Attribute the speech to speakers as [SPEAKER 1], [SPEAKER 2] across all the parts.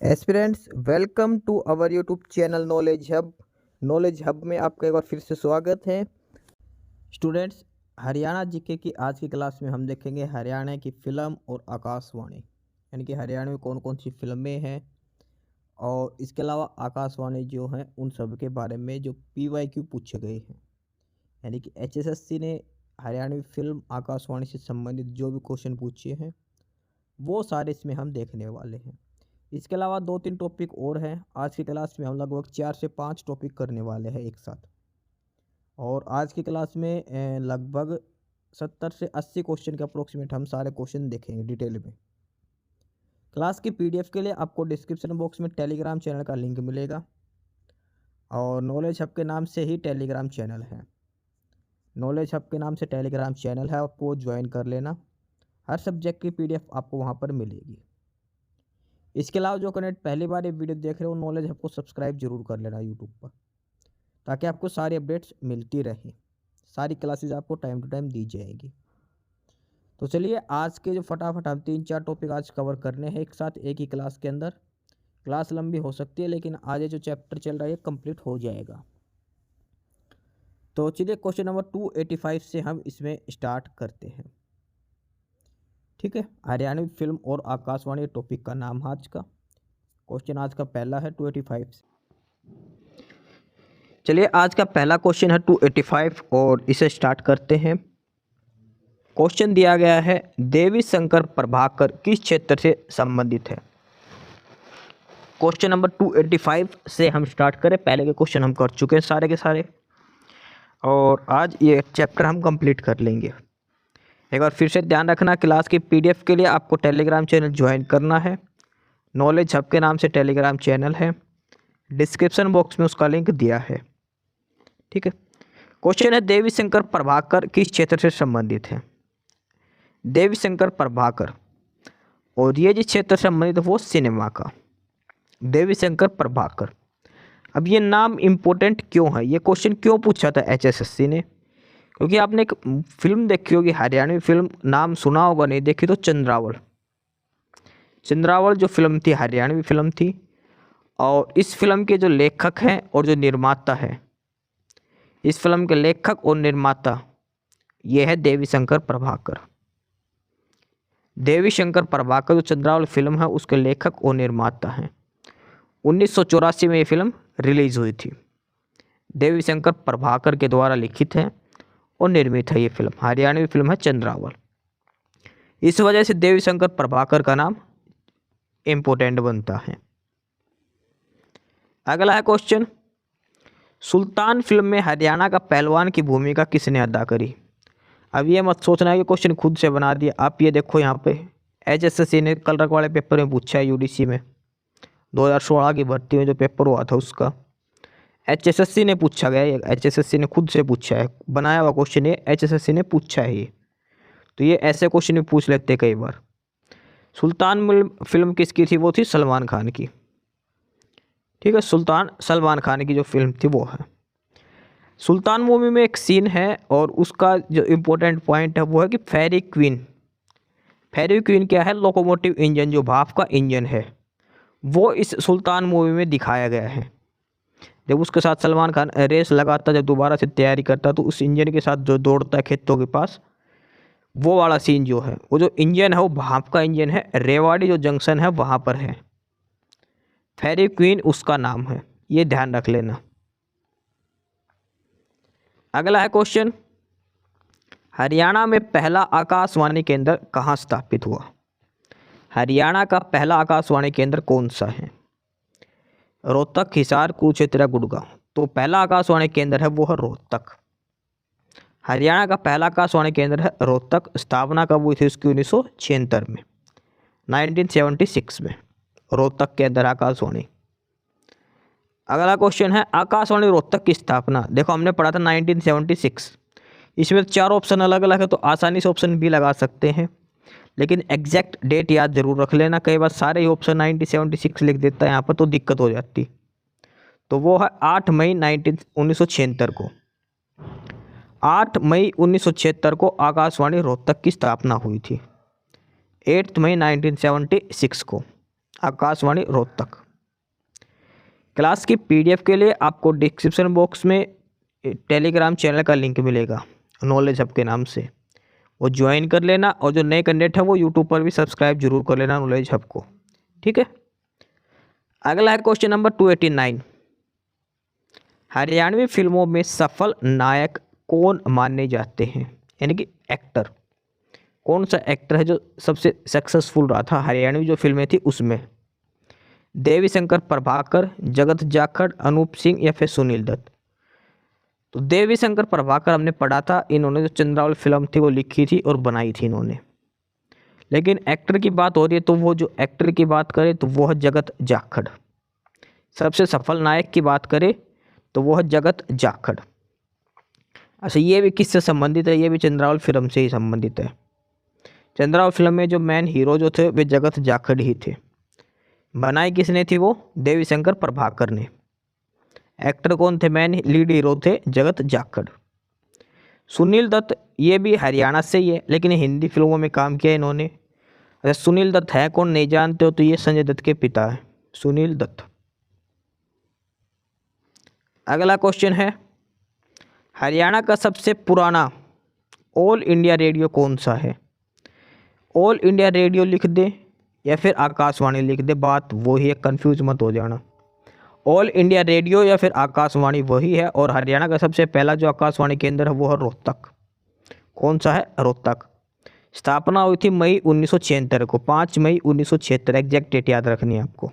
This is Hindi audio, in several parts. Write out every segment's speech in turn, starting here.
[SPEAKER 1] Aspirants welcome to our YouTube channel knowledge hub में आपका एक बार फिर से स्वागत है। स्टूडेंट्स, हरियाणा जीके की आज की क्लास में हम देखेंगे हरियाणा की फ़िल्म और आकाशवाणी, यानी कि हरियाणा में कौन कौन सी फिल्में हैं और इसके अलावा आकाशवाणी जो हैं उन सब के बारे में जो PYQ पूछे गए हैं। यानी कि HSSC ने हरियाणवी फिल्म आकाशवाणी से संबंधित जो भी क्वेश्चन पूछे हैं वो सारे इसमें हम देखने वाले हैं। इसके अलावा 2-3 टॉपिक और हैं। आज की क्लास में हम लगभग 4 से 5 टॉपिक करने वाले हैं एक साथ, और आज की क्लास में लगभग 70 से 80 क्वेश्चन के अप्रोक्सीमेट हम सारे क्वेश्चन देखेंगे डिटेल में। क्लास की PDF के लिए आपको डिस्क्रिप्शन बॉक्स में टेलीग्राम चैनल का लिंक मिलेगा, और नॉलेज हब के नाम से ही टेलीग्राम चैनल है। नॉलेज हब के नाम से टेलीग्राम चैनल है, आपको ज्वाइन कर लेना। हर सब्जेक्ट की PDF आपको वहाँ पर मिलेगी। इसके अलावा जो कैंडिडेट पहली बार ये वीडियो देख रहे हो, नॉलेज हब को सब्सक्राइब जरूर कर लेना यूट्यूब पर, ताकि आपको सारी अपडेट्स मिलती रहें। सारी क्लासेस आपको टाइम टू टाइम दी जाएगी। तो चलिए आज के जो फटाफट हम 3-4 टॉपिक आज कवर करने हैं एक साथ एक ही क्लास के अंदर। क्लास लंबी हो सकती है, लेकिन आज जो चैप्टर चल रहा है कंप्लीट हो जाएगा। तो चलिए क्वेश्चन नंबर 285 से हम इसमें स्टार्ट करते हैं। ठीक है, हरियाणवी फिल्म और आकाशवाणी टॉपिक का नाम है आज का। क्वेश्चन आज का पहला है 285 से। चलिए आज का पहला क्वेश्चन है 285 और इसे स्टार्ट करते हैं। क्वेश्चन दिया गया है, देवी शंकर प्रभाकर किस क्षेत्र से संबंधित है। क्वेश्चन नंबर 285 से हम स्टार्ट करें। पहले के क्वेश्चन हम कर चुके हैं सारे के सारे, और आज ये चैप्टर हम कंप्लीट कर लेंगे। एक बार फिर से ध्यान रखना, क्लास की PDF के लिए आपको टेलीग्राम चैनल ज्वाइन करना है। नॉलेज हब के नाम से टेलीग्राम चैनल है, डिस्क्रिप्शन बॉक्स में उसका लिंक दिया है। ठीक है, क्वेश्चन है, देवी शंकर प्रभाकर किस क्षेत्र से संबंधित है। देवी शंकर प्रभाकर, और ये जिस क्षेत्र से संबंधित है वो सिनेमा का। देवी शंकर प्रभाकर, अब ये नाम इम्पोर्टेंट क्यों है, ये क्वेश्चन क्यों पूछा था HSSC ने, क्योंकि आपने एक फिल्म देखी होगी हरियाणवी फिल्म, नाम सुना होगा, नहीं देखी तो चंद्रावल। चंद्रावल जो फिल्म थी हरियाणवी फिल्म थी, और इस फिल्म के जो लेखक हैं और जो निर्माता है, इस फिल्म के लेखक और निर्माता ये है देवी शंकर प्रभाकर। देवी शंकर प्रभाकर जो चंद्रावल फिल्म है उसके लेखक और निर्माता हैं। 1984 में ये फिल्म रिलीज हुई थी। देवी शंकर प्रभाकर के द्वारा लिखित है और निर्मित है ये फिल्म। हरियाणवी फिल्म है चंद्रावल, इस वजह से देवी शंकर प्रभाकर का नाम इम्पोर्टेंट बनता है। अगला है क्वेश्चन, सुल्तान फिल्म में हरियाणा का पहलवान की भूमिका किसने अदा करी। अब ये मत सोचना कि क्वेश्चन खुद से बना दिया। आप ये देखो यहाँ पे HSSC ने कल रख वाले पेपर में पूछा है, UDC में 2016 की भर्ती में जो पेपर हुआ था उसका HSSC ने पूछा गया है। HSSC ने खुद से पूछा है, बनाया हुआ क्वेश्चन ये HSSC ने पूछा है ये। तो ये ऐसे क्वेश्चन भी पूछ लेते कई बार। सुल्तान फिल्म किसकी थी, वो थी सलमान खान की। ठीक है, सुल्तान सलमान खान की जो फिल्म थी वो है। सुल्तान मूवी में एक सीन है, और उसका जो इम्पोर्टेंट पॉइंट है वो है कि फेरी क्वीन। फेरी क्वीन क्या है, लोकोमोटिव इंजन, जो भाप का इंजन है, वो इस सुल्तान मूवी में दिखाया गया है। जब उसके साथ सलमान खान रेस लगाता, जब दोबारा से तैयारी करता, तो उस इंजन के साथ जो दौड़ता है खेतों के पास, वो वाला सीन जो है, वो जो इंजन है वो भाप का इंजन है। रेवाड़ी जो जंक्शन है वहाँ पर है। फेरी क्वीन उसका नाम है, ये ध्यान रख लेना। अगला है क्वेश्चन, हरियाणा में पहला आकाशवाणी केंद्र कहाँ स्थापित हुआ। हरियाणा का पहला आकाशवाणी केंद्र कौन सा है। रोहतक, हिसार, कुरुक्षेत्र, गुड़गांव। तो पहला आकाशवाणी केंद्र है वो है रोहतक। हरियाणा का पहला आकाशवाणी केंद्र है रोहतक। स्थापना कब हुई थी उसकी, 1976 में, 1976 में रोहतक के अंदर आकाशवाणी। अगला क्वेश्चन है, आकाशवाणी रोहतक की स्थापना, देखो हमने पढ़ा था 1976। इसमें 4 ऑप्शन अलग अलग है, तो आसानी से ऑप्शन भी लगा सकते हैं, लेकिन एग्जैक्ट डेट याद जरूर रख लेना। कई बार सारे ही ऑप्शन 1976 लिख देता है यहाँ पर, तो दिक्कत हो जाती। तो वो है 8 मई 1976 को। 8 मई 1976 को आकाशवाणी रोहतक की स्थापना हुई थी। 8 मई 1976 को आकाशवाणी रोहतक। क्लास की पीडीएफ के लिए आपको डिस्क्रिप्शन बॉक्स में टेलीग्राम चैनल का लिंक मिलेगा नॉलेज हब के नाम से, वो ज्वाइन कर लेना। और जो नए कैंडिडेट है वो यूट्यूब पर भी सब्सक्राइब जरूर कर लेना नॉलेज हब को, ठीक है। अगला है क्वेश्चन नंबर 289। हरियाणवी फिल्मों में सफल नायक कौन माने जाते हैं, यानी कि एक्टर। कौन सा एक्टर है जो सबसे सक्सेसफुल रहा था हरियाणवी जो फिल्में थी उसमें? देवी शंकर प्रभाकर, जगत जाखड़, अनूप सिंह या फिर सुनील दत्त। तो देवी शंकर प्रभाकर हमने पढ़ा था, इन्होंने जो चंद्रावल फिल्म थी वो लिखी थी और बनाई थी इन्होंने। लेकिन एक्टर की बात हो रही है तो वो जो एक्टर की बात करें तो वो है जगत जाखड़। सबसे सफल नायक की बात करें तो वो है जगत जाखड़। अच्छा, ये भी किससे संबंधित है? ये भी चंद्रावल फिल्म से ही संबंधित है। चंद्रावल फिल्म में जो मेन हीरो जो थे वे जगत जाखड़ ही थे। बनाई किसने थी? वो देवी शंकर प्रभाकर ने। एक्टर कौन थे? मेन लीड हीरो थे जगत जाखड़। सुनील दत्त ये भी हरियाणा से ही है, लेकिन हिंदी फिल्मों में काम किया इन्होंने। अच्छा, सुनील दत्त है कौन नहीं जानते हो तो ये संजय दत्त के पिता है, सुनील दत्त। अगला क्वेश्चन है, हरियाणा का सबसे पुराना ऑल इंडिया रेडियो कौन सा है? ऑल इंडिया रेडियो लिख दे या फिर आकाशवाणी लिख दे, बात वही है, कंफ्यूज मत हो जाना। ऑल इंडिया रेडियो या फिर आकाशवाणी वही है। और हरियाणा का सबसे पहला जो आकाशवाणी केंद्र है वो है रोहतक। कौन सा है? रोहतक। स्थापना हुई थी मई 1976 को, 5 मई 1976, एग्जैक्ट डेट याद रखनी है आपको।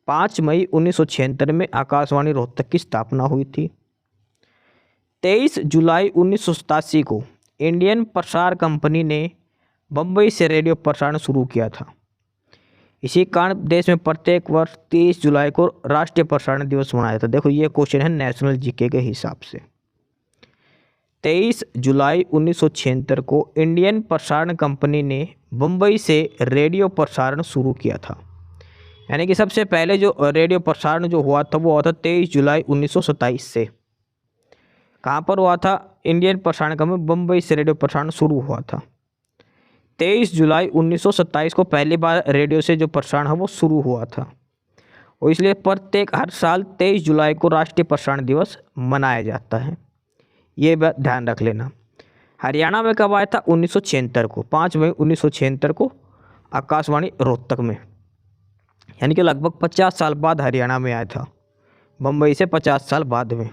[SPEAKER 1] 5 मई 1976 में आकाशवाणी रोहतक की स्थापना हुई थी। 23 जुलाई 1987 को इंडियन प्रसार कंपनी ने बम्बई से रेडियो प्रसारण शुरू किया था। इसी कारण देश में प्रत्येक वर्ष 23 जुलाई को राष्ट्रीय प्रसारण दिवस मनाया जाता है। देखो ये क्वेश्चन है नेशनल जीके के हिसाब से। 23 जुलाई 1976 को इंडियन प्रसारण कंपनी ने बम्बई से रेडियो प्रसारण शुरू किया था। यानी कि सबसे पहले जो रेडियो प्रसारण जो हुआ था वो हुआ था 23 जुलाई 1927 से। कहाँ पर हुआ था? इंडियन प्रसारण कंपनी बम्बई से रेडियो प्रसारण शुरू हुआ था। 23 जुलाई 1927 को पहली बार रेडियो से जो प्रसारण है वो शुरू हुआ था, और इसलिए प्रत्येक हर साल 23 जुलाई को राष्ट्रीय प्रसारण दिवस मनाया जाता है। ये बात ध्यान रख लेना। हरियाणा में कब आया था? 1976 को, 5 मई 1976 को आकाशवाणी रोहतक में, यानी कि लगभग 50 साल बाद हरियाणा में आया था, बम्बई से 50 साल बाद में।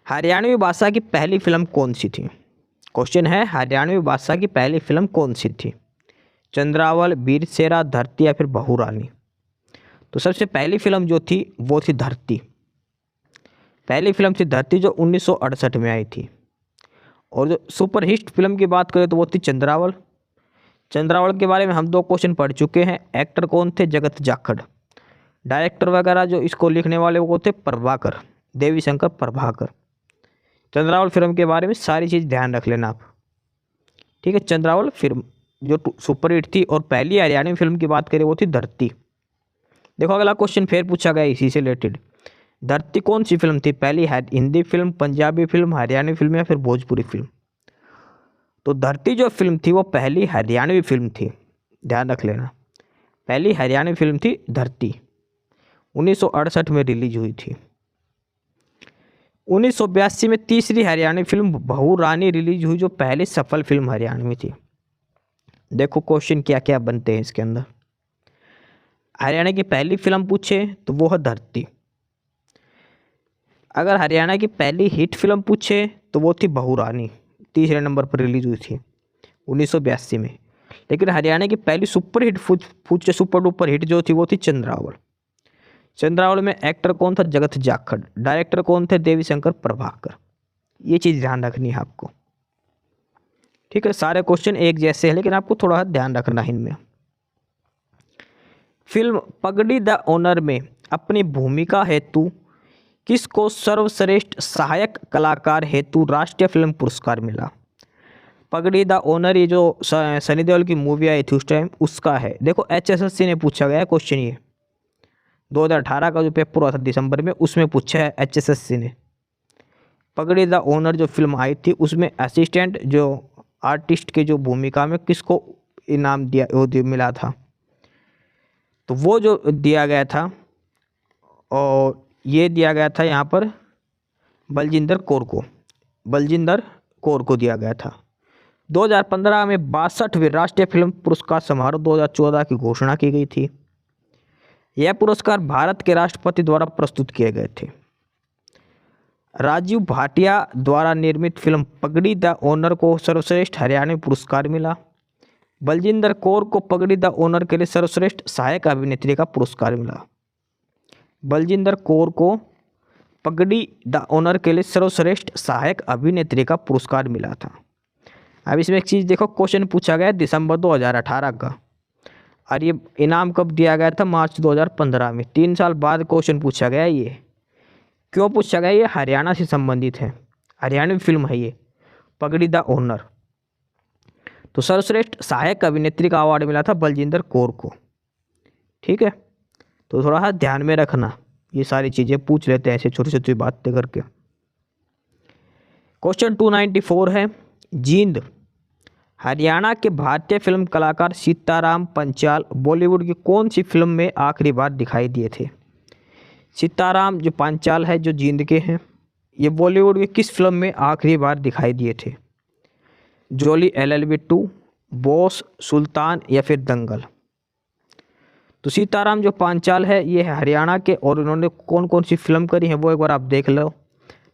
[SPEAKER 1] हरियाणवी भाषा की पहली फिल्म कौन सी थी? क्वेश्चन है, हरियाणवी भाषा की पहली फिल्म कौन सी थी? चंद्रावल, बीरसेरा, धरती या फिर बहू रानी? तो सबसे पहली फिल्म जो थी वो थी धरती। पहली फिल्म थी धरती जो 1968 में आई थी। और जो सुपरहिट फिल्म की बात करें तो वो थी चंद्रावल। चंद्रावल के बारे में हम 2 क्वेश्चन पढ़ चुके हैं। एक्टर कौन थे? जगत जाखड़। डायरेक्टर वगैरह जो इसको लिखने वाले वो थे प्रभाकर, देवी शंकर प्रभाकर। चंद्रावल फिल्म के बारे में सारी चीज़ ध्यान रख लेना आप, ठीक है। चंद्रावल फिल्म जो सुपरहिट थी, और पहली हरियाणवी फिल्म की बात करें वो थी धरती। देखो अगला क्वेश्चन फिर पूछा गया इसी से रिलेटेड। धरती कौन सी फिल्म थी? पहली Hindi film, Punjabi film, Haryanvi film या फिर भोजपुरी फिल्म? तो धरती जो फिल्म थी वो पहली हरियाणवी फिल्म थी, ध्यान रख लेना। पहली हरियाणवी फिल्म थी धरती, 1968 में रिलीज हुई थी। 1982 में तीसरी हरियाणवी फिल्म बहू रानी रिलीज हुई, जो पहली सफल फिल्म हरियाणवी थी। देखो क्वेश्चन क्या क्या बनते हैं इसके अंदर। हरियाणा की पहली फिल्म पूछे तो वो है धरती। अगर हरियाणा की पहली हिट फिल्म पूछे तो वो थी बहू रानी, तीसरे नंबर पर रिलीज हुई थी 1982 में। लेकिन हरियाणा की पहली सुपर हिट पूछे, सुपर डुपर हिट जो थी वो थी चंद्रावल। चंद्रावल में एक्टर कौन था? जगत जाखड़। डायरेक्टर कौन थे? देवी शंकर प्रभाकर। ये चीज़ ध्यान रखनी है आपको, ठीक है। सारे क्वेश्चन एक जैसे हैं लेकिन आपको थोड़ा ध्यान रखना है इनमें। फिल्म पगड़ी द ओनर में अपनी भूमिका हेतु किसको सर्वश्रेष्ठ सहायक कलाकार हेतु राष्ट्रीय फिल्म पुरस्कार मिला? पगड़ी द ओनर ये जो सनी देओल की मूवी आई थी उस टाइम, उसका है। देखो HSSC ने पूछा गया है क्वेश्चन, ये 2018 का जो पेपर हुआ था दिसंबर में, उसमें पूछा है HSSC ने। पगड़ी द ओनर जो फिल्म आई थी उसमें असिस्टेंट जो आर्टिस्ट की जो भूमिका में किसको इनाम मिला था। तो वो जो दिया गया था, और ये दिया गया था यहाँ पर बलजिंदर कौर को दिया गया था। 2015 में 62वें राष्ट्रीय फिल्म पुरस्कार समारोह 2014 की घोषणा की गई थी। यह पुरस्कार भारत के राष्ट्रपति द्वारा प्रस्तुत किए गए थे। राजीव भाटिया द्वारा निर्मित फिल्म पगड़ी द ओनर को सर्वश्रेष्ठ हरियाणवी पुरस्कार मिला। बलजिंदर कौर को पगड़ी द ओनर के लिए सर्वश्रेष्ठ सहायक अभिनेत्री का पुरस्कार मिला। बलजिंदर कौर को पगड़ी द ओनर के लिए सर्वश्रेष्ठ सहायक अभिनेत्री का पुरस्कार मिला था। अब इसमें एक चीज़ देखो, क्वेश्चन पूछा गया दिसंबर 2018 का, और ये इनाम कब दिया गया था? मार्च 2015 में। 3 साल बाद क्वेश्चन पूछा गया। ये क्यों पूछा गया? ये हरियाणा से संबंधित है, हरियाणवी फिल्म है ये पगड़ी द ओनर। तो सर्वश्रेष्ठ सहायक अभिनेत्री का अवार्ड मिला था बलजिंदर कौर को। ठीक है, तो थोड़ा सा ध्यान में रखना, ये सारी चीज़ें पूछ लेते हैं ऐसे छोटी छोटी बातें करके। क्वेश्चन 294 है, जींद हरियाणा के भारतीय फिल्म कलाकार सीताराम पंचाल बॉलीवुड की कौन सी फिल्म में आखिरी बार दिखाई दिए थे? सीताराम जो पंचाल है, जो जींद के हैं, ये बॉलीवुड की किस फिल्म में आखिरी बार दिखाई दिए थे? जोली LLB 2, बॉस, सुल्तान या फिर दंगल? तो सीताराम जो पांचाल है ये है हरियाणा के, और इन्होंने कौन कौन सी फिल्म करी है वो एक बार आप देख लो।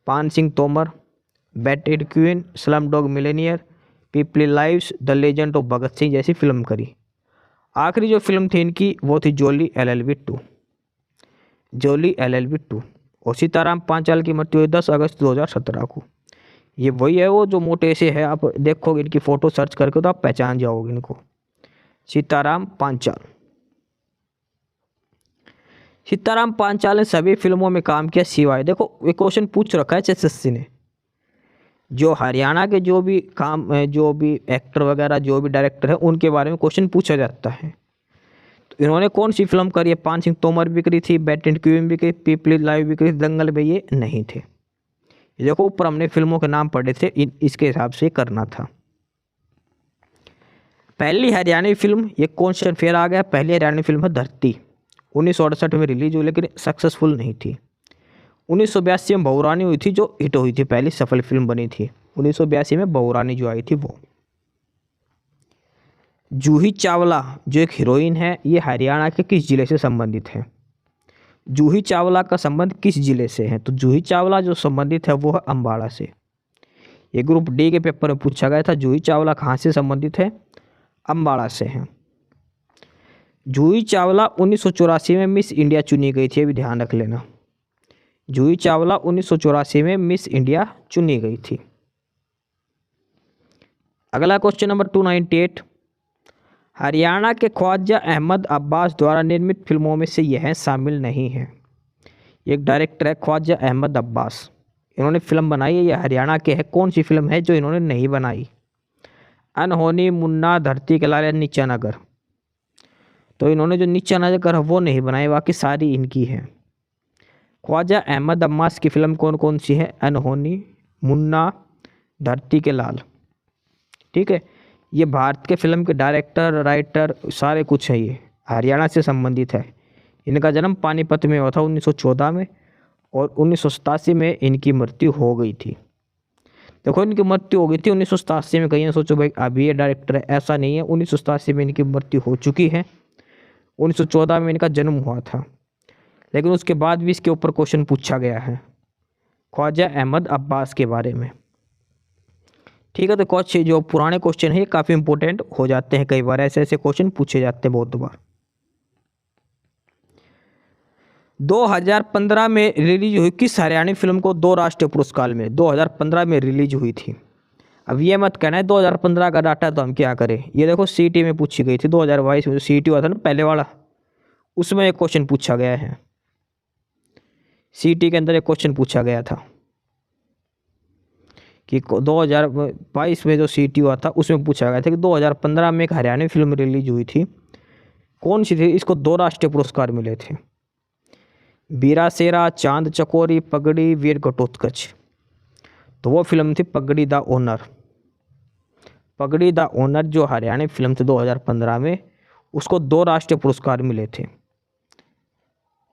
[SPEAKER 1] Paan Singh Tomar, bandit queen, slumdog millionaire, Peepli lives, the legend of Bhagat Singh जैसी फिल्म करी। आखिरी जो फिल्म थी इनकी वो थी जोली LLB 2, जोली LLB 2। और सीताराम पांचाल की मृत्यु हुई 10 अगस्त 2017 को। ये वही है वो जो मोटे से है, आप देखोगे इनकी फ़ोटो सर्च करके तो आप पहचान जाओगे इनको, सीताराम पांचाल। सीताराम पांचाल ने सभी फिल्मों में काम किया सिवाय, देखो ये क्वेश्चन पूछ रखा है SSC ने, जो हरियाणा के जो भी जो भी एक्टर वगैरह जो भी डायरेक्टर है उनके बारे में क्वेश्चन पूछा जाता है। तो इन्होंने कौन सी फिल्म करी है? पान सिंह तोमर भी करी थी, बैटेड क्वीन भी करी, पीपली लाइव भी करी, दंगल में ये नहीं थे। ये देखो ऊपर हमने फिल्मों के नाम पढ़े थे, इसके हिसाब से करना था। पहली हरियाणवी फिल्म, ये क्वेश्चन फिर आ गया, पहली हरियाणवी फिल्म है धरती, 1968 में रिलीज हुई लेकिन सक्सेसफुल नहीं थी। 1982 में बहुरानी हुई थी, जो हिट हुई थी, पहली सफल फिल्म बनी थी 1982 में बहुरानी जो आई थी वो। जूही चावला जो एक हीरोइन है, ये हरियाणा के किस जिले से संबंधित है? जूही चावला का संबंध किस जिले से है? तो जूही चावला जो संबंधित है वो है अम्बाड़ा से। ये ग्रुप D के पेपर में पूछा गया था, जूही चावला कहाँ से संबंधित है? अम्बाड़ा से है। जूही चावला 1984 में मिस इंडिया चुनी गई थी, अभी ध्यान रख लेना। जूही चावला 1984 में मिस इंडिया चुनी गई थी। अगला क्वेश्चन नंबर 298, हरियाणा के ख्वाजा अहमद अब्बास द्वारा निर्मित फिल्मों में से यह शामिल नहीं है। एक डायरेक्टर है ख्वाजा अहमद अब्बास, इन्होंने फिल्म बनाई है, यह हरियाणा के है। कौन सी फिल्म है जो इन्होंने नहीं बनाई? अनहोनी, मुन्ना, धरती के लाल या नीचा नगर? तो इन्होंने जो नीचा नगर है वो नहीं बनाई, बाकी सारी इनकी है। ख्वाजा अहमद अब्बास की फिल्म कौन कौन सी है? अनहोनी, मुन्ना, धरती के लाल। ठीक है, ये भारत के फिल्म के डायरेक्टर, राइटर सारे कुछ है, ये हरियाणा से संबंधित है। इनका जन्म पानीपत में हुआ था 1914 में, और 1987 में इनकी मृत्यु हो गई थी। देखो इनकी मृत्यु हो गई थी 1987 में, कहीं सोचो भाई अभी ये डायरेक्टर है, ऐसा नहीं है। 1987 में इनकी मृत्यु हो चुकी है, 1914 में इनका जन्म हुआ था, लेकिन उसके बाद भी इसके ऊपर क्वेश्चन पूछा गया है ख्वाजा अहमद अब्बास के बारे में। ठीक है, तो कुछ जो पुराने क्वेश्चन है ये काफ़ी इंपॉर्टेंट हो जाते हैं, कई बार ऐसे ऐसे क्वेश्चन पूछे जाते हैं बहुत बार। 2015 में रिलीज हुई किस हरियाणवी फिल्म को 2 राष्ट्रीय पुरस्कार में 2015 में रिलीज हुई थी? अब ये मत कहना है 2015 का डाटा तो हम क्या करें। ये देखो CT में पूछी गई थी, 2022 में जो CT हुआ था ना पहले वाला, उसमें एक क्वेश्चन पूछा गया है। CT के अंदर एक क्वेश्चन पूछा गया था कि 2022 में जो CT हुआ था उसमें पूछा गया था कि 2015 में एक हरियाणवी फिल्म रिलीज हुई थी, कौन सी थी? इसको 2 राष्ट्रीय पुरस्कार मिले थे, बीरा शेरा, चांद चकोरी, पगड़ी, वीर घटोत्कच। तो वो फिल्म थी पगड़ी द ओनर। पगड़ी द ओनर जो हरियाणवी फिल्म थी 2015 में, उसको 2 राष्ट्रीय पुरस्कार मिले थे।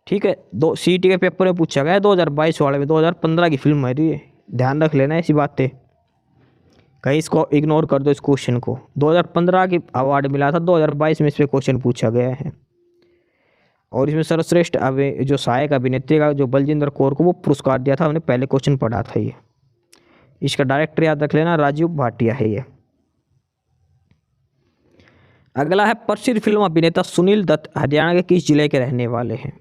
[SPEAKER 1] ठीक है, 2 सीटी के पेपर में पूछा गया 2022 वाले में, 2015 की फिल्म है ये, ध्यान रख लेना ऐसी बातें, कहीं इसको इग्नोर कर दो इस क्वेश्चन को। 2015 की अवार्ड मिला था, 2022 में इस पर क्वेश्चन पूछा गया है। और इसमें सर्वश्रेष्ठ जो सहायक अभिनेत्री का जो बलजिंदर कौर को वो पुरस्कार दिया था, हमने पहले क्वेश्चन पढ़ा था ये। इसका डायरेक्टर याद रख लेना, राजीव भाटिया है ये। अगला है प्रसिद्ध फिल्म अभिनेता सुनील दत्त हरियाणा के किस जिले के रहने वाले हैं?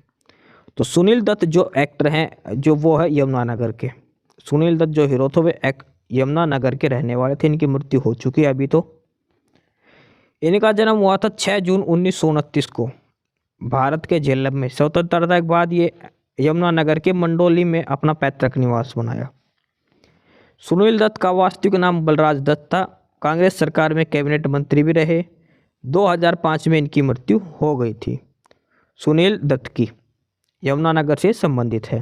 [SPEAKER 1] तो सुनील दत्त जो एक्टर हैं जो वो है यमुनानगर के। सुनील दत्त जो हीरो थे वे यमुनानगर के रहने वाले थे। इनकी मृत्यु हो चुकी है अभी तो। इनका जन्म हुआ था 6 जून 1929 को भारत के झेलम में। स्वतंत्रता के बाद ये यमुनानगर के मंडोली में अपना पैतृक निवास बनाया। सुनील दत्त का वास्तविक नाम बलराज दत्त था। कांग्रेस सरकार में कैबिनेट मंत्री भी रहे। 2005 में इनकी मृत्यु हो गई थी। सुनील दत्त की यमुनानगर से संबंधित है।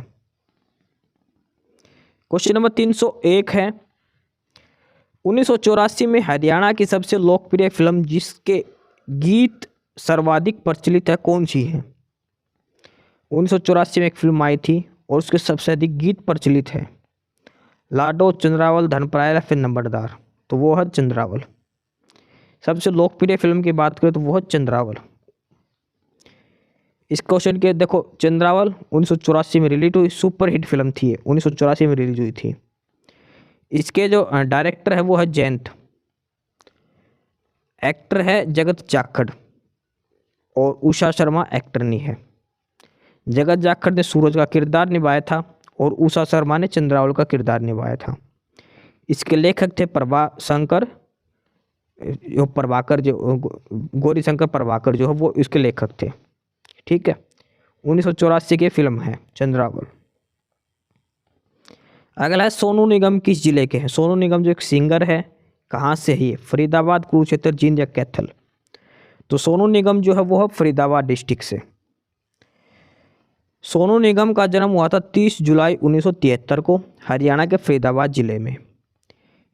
[SPEAKER 1] क्वेश्चन नंबर 301 है, 1984 में हरियाणा की सबसे लोकप्रिय फिल्म जिसके गीत सर्वाधिक प्रचलित है कौन सी है? 1984 में एक फिल्म आई थी और उसके सबसे अधिक गीत प्रचलित है। लाडो, चंद्रावल, धनपराय या फिर नंबरदार? तो वो है चंद्रावल। सबसे लोकप्रिय फिल्म की बात करें तो वो है चंद्रावल। इस क्वेश्चन के देखो, चंद्रावल 1984 में रिलीज हुई, सुपर हिट फिल्म थी, 1984 में रिलीज हुई थी। इसके जो डायरेक्टर है वो है जयंत, एक्टर है जगत जाखड़ और उषा शर्मा एक्टरनी है। जगत जाखड़ ने सूरज का किरदार निभाया था और उषा शर्मा ने चंद्रावल का किरदार निभाया था। इसके लेखक थे प्रभाकर जो गौरी शंकर प्रभाकर जो है वो इसके लेखक थे। ठीक है, 1984 की फिल्म है चंद्रावल। अगला है सोनू निगम किस जिले के हैं? सोनू निगम जो एक सिंगर है, कहाँ से है ये? फरीदाबाद, कुरुक्षेत्र, जींद या कैथल? तो सोनू निगम जो है वो है फरीदाबाद डिस्ट्रिक्ट से। सोनू निगम का जन्म हुआ था 30 जुलाई 1973 को हरियाणा के फरीदाबाद जिले में।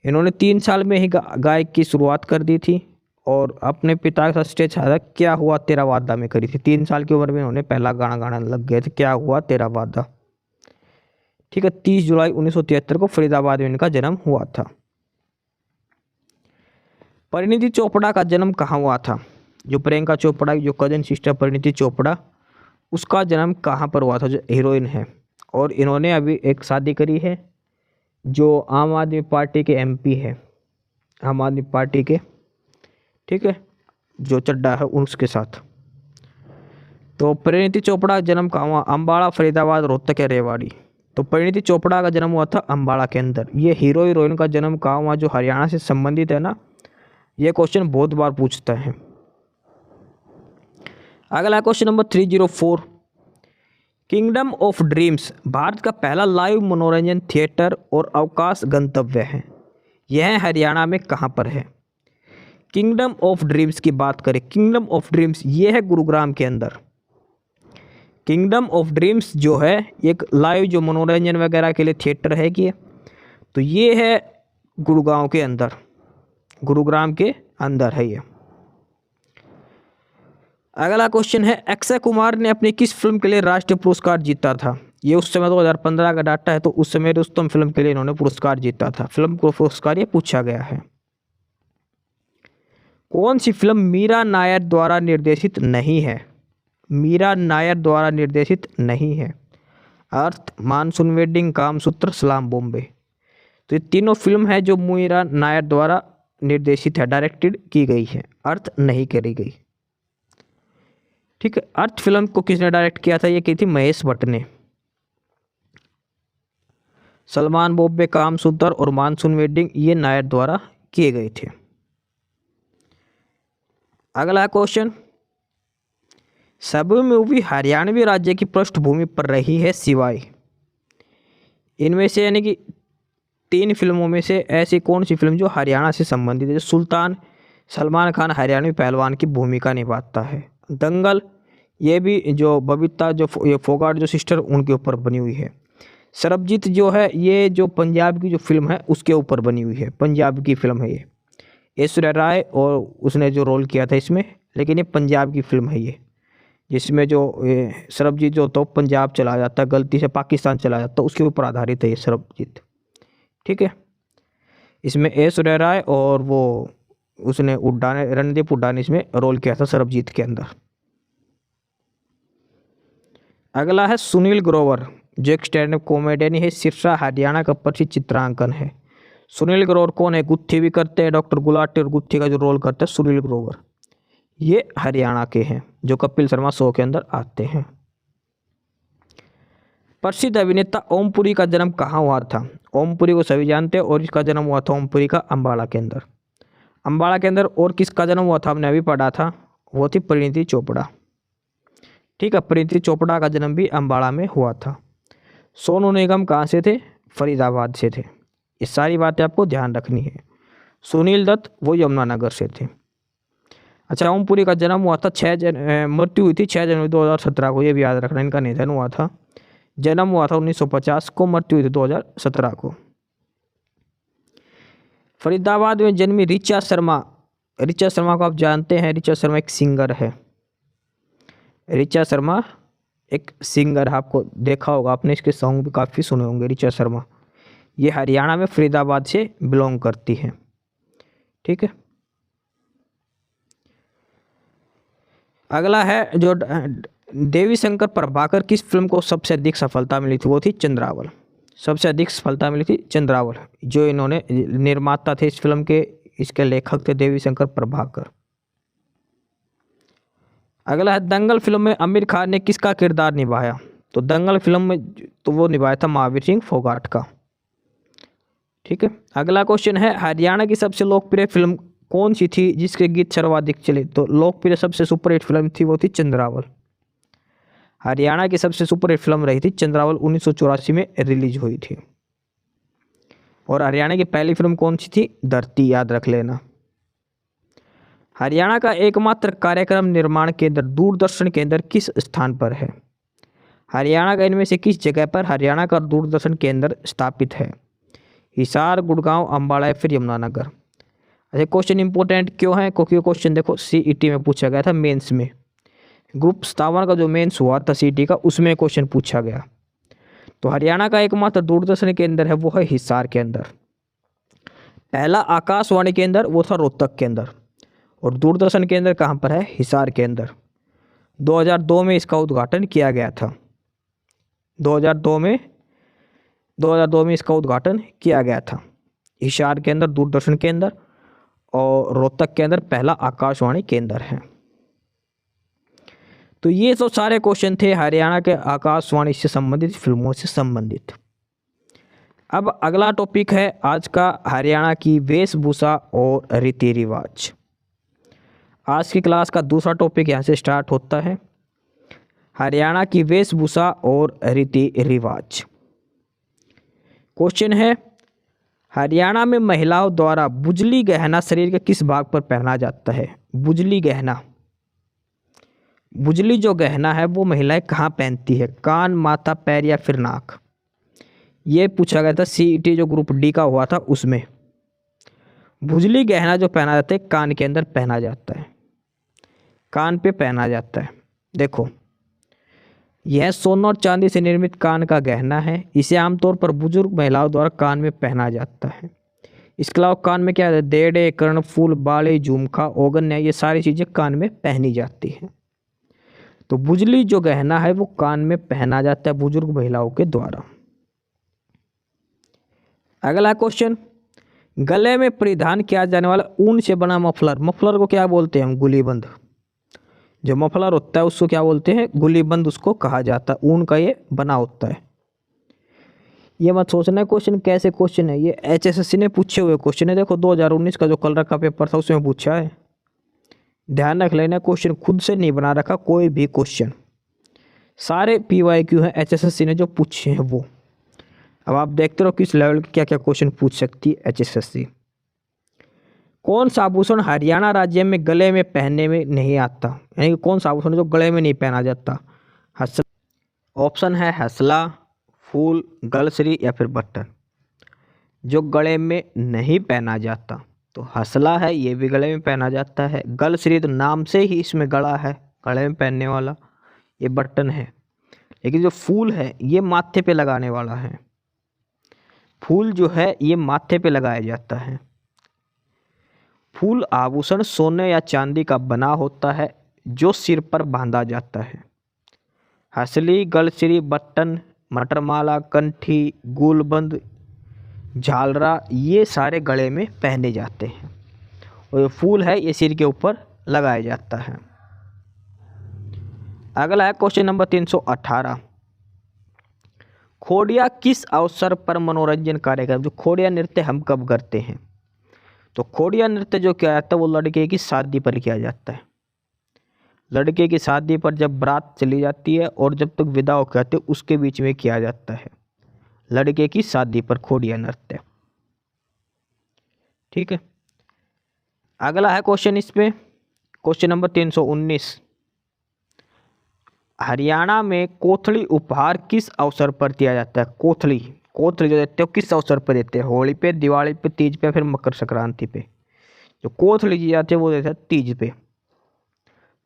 [SPEAKER 1] इन्होंने 3 साल में ही गायक की शुरुआत कर दी थी और अपने पिता के साथ स्टेज शायद क्या हुआ तेरा वादा में करी थी। 3 साल की उम्र में इन्होंने पहला गाना गाना लग गए थे, क्या हुआ तेरा वादा। ठीक है, 30 जुलाई 1973 को फरीदाबाद में इनका जन्म हुआ था। परिणीति चोपड़ा का जन्म कहाँ हुआ था? जो प्रियंका चोपड़ा की जो कजन सिस्टर परिणीति चोपड़ा, उसका जन्म कहाँ पर हुआ था? जो हीरोइन है, और इन्होंने अभी एक शादी करी है जो आम आदमी पार्टी के एमपी है, आम आदमी पार्टी के, ठीक है, जो चड्डा है उसके साथ। तो परिणीति चोपड़ा का जन्म कहाँ हुआ? अम्बाड़ा, फरीदाबाद, रोहतक या रेवाड़ी? तो परिणीति चोपड़ा का जन्म हुआ था अम्बाड़ा के अंदर। ये हीरोइन का जन्म कहाँ हुआ जो हरियाणा से संबंधित है ना, ये क्वेश्चन बहुत बार पूछता है। अगला question number 304, kingdom of dreams Bharat का पहला लाइव मनोरंजन थिएटर और अवकाश गंतव्य है। यह हरियाणा में कहाँ पर है? किंगडम ऑफ ड्रीम्स की बात करें, किंगडम ऑफ ड्रीम्स ये है गुरुग्राम के अंदर। किंगडम ऑफ ड्रीम्स जो है एक लाइव जो मनोरंजन वगैरह के लिए थिएटर है कि, तो ये है गुरुगांव के अंदर, गुरुग्राम के अंदर है ये। अगला क्वेश्चन है, अक्षय कुमार ने अपनी किस फिल्म के लिए राष्ट्रीय पुरस्कार जीता था? ये उस समय 2015 का डाटा है, तो उस समय रुस्तम फिल्म के लिए इन्होंने पुरस्कार जीता था। फिल्म को पुरस्कार ये पूछा गया है। कौन सी फिल्म मीरा नायर द्वारा निर्देशित नहीं है? मीरा नायर द्वारा निर्देशित नहीं है। अर्थ, मानसून वेडिंग, कामसूत्र, सलाम बॉम्बे? तो ये तीनों फिल्म है जो मीरा नायर द्वारा निर्देशित है, डायरेक्टेड की गई है, अर्थ नहीं करी गई। ठीक है, अर्थ फिल्म को किसने डायरेक्ट किया था? ये की थी महेश भट्ट ने। सलमान बॉम्बे, कामसूत्र और मानसून वेडिंग ये नायर द्वारा किए गए थे। अगला क्वेश्चन, सभी मूवी हरियाणवी राज्य की पृष्ठभूमि पर रही है सिवाय इनमें से, यानी कि 3 फिल्मों में से ऐसी कौन सी फिल्म जो हरियाणा से संबंधित है? सुल्तान, सलमान खान हरियाणवी पहलवान की भूमिका निभाता है। दंगल, ये भी जो बबीता जो ये फोगाट जो सिस्टर उनके ऊपर बनी हुई है। सरबजीत जो है ये जो पंजाब की जो फिल्म है उसके ऊपर बनी हुई है, पंजाब की फिल्म है ये। ऐश्वर्या राय और उसने जो रोल किया था इसमें, लेकिन ये पंजाब की फिल्म है ये, जिसमें जो सरबजीत जो तो पंजाब चला जाता, गलती से पाकिस्तान चला जाता, उसके ऊपर आधारित है ये सरबजीत। ठीक है, इसमें ऐश्वर्या राय और वो उसने हुड्डा ने, रणदीप हुड्डा ने इसमें रोल किया था सरबजीत के अंदर। अगला है सुनील ग्रोवर, जो एक स्टैंड अप कॉमेडियन है, सिरसा हरियाणा का प्रसिद्ध चित्रांकन है। सुनील ग्रोवर कौन है? गुत्थी भी करते हैं, डॉक्टर गुलाटी और गुत्थी का जो रोल करते हैं सुनील ग्रोवर, ये हरियाणा के हैं, जो कपिल शर्मा शो के अंदर आते हैं। प्रसिद्ध अभिनेता ओमपुरी का जन्म कहाँ हुआ था? ओमपुरी को सभी जानते हैं, और इसका जन्म हुआ था ओमपुरी का अम्बाला के अंदर। अम्बाला के अंदर और किसका जन्म हुआ था हमने अभी पढ़ा था, वो थी परिणीति चोपड़ा। ठीक है, परिणीति चोपड़ा का जन्म भी अम्बाड़ा में हुआ था। सोनू निगम कहाँ से थे? फरीदाबाद से थे। ये सारी बातें आपको ध्यान रखनी है। सुनील दत्त वो यमुनानगर से थे। अच्छा, ओमपुरी का जन्म हुआ था मृत्यु हुई थी 6 जनवरी 2017 को, ये भी याद रखना, इनका निधन हुआ था। जन्म हुआ था 1950 को, मृत्यु हुई थी 2017 को। फरीदाबाद में जन्मी ऋचा शर्मा, ऋचा शर्मा को आप जानते हैं, ऋचा शर्मा एक सिंगर है। ऋचा शर्मा एक सिंगर है, आपको देखा होगा आपने, इसके सॉन्ग भी काफ़ी सुने होंगे। ऋचा शर्मा ये हरियाणा में फरीदाबाद से बिलोंग करती है। ठीक है, अगला है जो देवी शंकर प्रभाकर किस फिल्म को सबसे अधिक सफलता मिली थी, वो थी चंद्रावल। सबसे अधिक सफलता मिली थी चंद्रावल, जो इन्होंने निर्माता थे इस फिल्म के, इसके लेखक थे देवी शंकर प्रभाकर। अगला है दंगल फिल्म में आमिर खान ने किसका किरदार निभाया? तो दंगल फिल्म में तो वो निभाया था महावीर सिंह फोगाट का। ठीक है, अगला क्वेश्चन है हरियाणा की सबसे लोकप्रिय फिल्म कौन सी थी जिसके गीत सर्वाधिक चले? तो लोकप्रिय सबसे सुपरहिट फिल्म थी वो थी चंद्रावल। हरियाणा की सबसे सुपरहिट फिल्म रही थी चंद्रावल, 1984 में रिलीज हुई थी। और हरियाणा की पहली फिल्म कौन सी थी? धरती, याद रख लेना। हरियाणा का एकमात्र कार्यक्रम निर्माण केंद्र दूरदर्शन केंद्र किस स्थान पर है? हरियाणा का इनमें से किस जगह पर हरियाणा का दूरदर्शन केंद्र स्थापित है? हिसार, गुड़गांव, अम्बाड़ा या फिर यमुनानगर। अच्छा, क्वेश्चन इंपॉर्टेंट क्यों है? क्योंकि क्वेश्चन देखो सीईटी में पूछा गया था, मेंस में। ग्रुप 57 का जो मेंस हुआ था सीईटी का, उसमें क्वेश्चन पूछा गया। तो हरियाणा का एकमात्र दूरदर्शन केंद्र है वो है हिसार के अंदर। पहला आकाशवाणी केंद्र वो था रोहतक के अंदर, और दूरदर्शन केंद्र कहाँ पर है? हिसार के अंदर। 2002 में इसका उद्घाटन किया गया था। 2002 में इसका उद्घाटन किया गया था। हिसार के अंदर दूरदर्शन केंद्र और रोहतक के अंदर पहला आकाशवाणी केंद्र है। तो ये तो सारे क्वेश्चन थे हरियाणा के आकाशवाणी से संबंधित, फिल्मों से संबंधित। अब अगला टॉपिक है आज का हरियाणा की वेशभूषा और रीति रिवाज। आज की क्लास का दूसरा टॉपिक यहाँ से स्टार्ट होता है, हरियाणा की वेशभूषा और रीति रिवाज। क्वेश्चन है हरियाणा में महिलाओं द्वारा बुजली गहना शरीर के किस भाग पर पहना जाता है? बुजली गहना, बुजली जो गहना है वो महिलाएं कहाँ पहनती है? कान, माथा, पैर या फिर नाक। ये पूछा गया था सीईटी जो ग्रुप डी का हुआ था उसमें। बुजली गहना जो पहना जाता है कान के अंदर पहना जाता है, कान पे पहना जाता है। देखो, यह सोना और चांदी से निर्मित कान का गहना है। इसे आमतौर पर बुजुर्ग महिलाओं द्वारा कान में पहना जाता है। इसके अलावा कान में क्या है? देड़े, कर्णफूल, बाले, झुमका, औगन्या, ये सारी चीज़ें कान में पहनी जाती हैं। तो बुजली जो गहना है वो कान में पहना जाता है बुजुर्ग महिलाओं के द्वारा। अगला क्वेश्चन, गले में परिधान किया जाने वाला ऊन से बना मफलर, मफलर को क्या बोलते हैं हम? गुलीबंद। जो मफलर होता है उसको क्या बोलते हैं? गुलीबंद उसको कहा जाता है। ऊन का ये बना होता है। ये मत सोचना क्वेश्चन कैसे क्वेश्चन है, ये HSSC ने पूछे हुए क्वेश्चन है। देखो 2019 का जो कलर का पेपर था उसमें पूछा है। ध्यान रख लेना, क्वेश्चन खुद से नहीं बना रखा कोई भी क्वेश्चन, सारे PYQ हैं HSSC ने जो पूछे हैं वो। अब आप देखते रहो किस लेवल के क्या क्या क्वेश्चन पूछ सकती है HSSC। कौन सा आभूषण हरियाणा राज्य में गले में पहनने में नहीं आता? यानी कि कौन सा आभूषण जो गले में नहीं पहना जाता? ऑप्शन है हसला, फूल, गलसरी या फिर बटन। जो गले में नहीं पहना जाता तो हसला है, ये भी गले में पहना जाता है। गलश्री तो नाम से ही इसमें गला है, गले में पहनने वाला ये बटन है। लेकिन जो फूल है ये माथे पे लगाने वाला है। फूल जो है ये माथे पे लगाया जाता है। फूल आभूषण सोने या चांदी का बना होता है जो सिर पर बांधा जाता है। हसली, गलश्री, बटन, मटरमाला, कंठी, गुलबंद, झालरा ये सारे गले में पहने जाते हैं और ये फूल है ये सिर के ऊपर लगाया जाता है। अगला है क्वेश्चन नंबर 318। खोड़िया किस अवसर पर मनोरंजन कार्यक्रम, जो खोड़िया नृत्य हम कब करते हैं? तो खोड़िया नृत्य जो किया जाता है वो लड़के की शादी पर किया जाता है। लड़के की शादी पर जब बारात चली जाती है और जब तक विदा होकर आते उसके बीच में किया जाता है लड़के की शादी पर खोड़िया नृत्य। ठीक है। अगला है क्वेश्चन इस पे, क्वेश्चन नंबर 319। हरियाणा में कोथली उपहार किस अवसर पर दिया जाता है? कोथली, कोथली जो देते हो किस अवसर पर देते हैं? होली पे, दिवाली पे, तीज पे, फिर मकर संक्रांति पे। जो कोथली दी जाती है वो देते हैं तीज पे।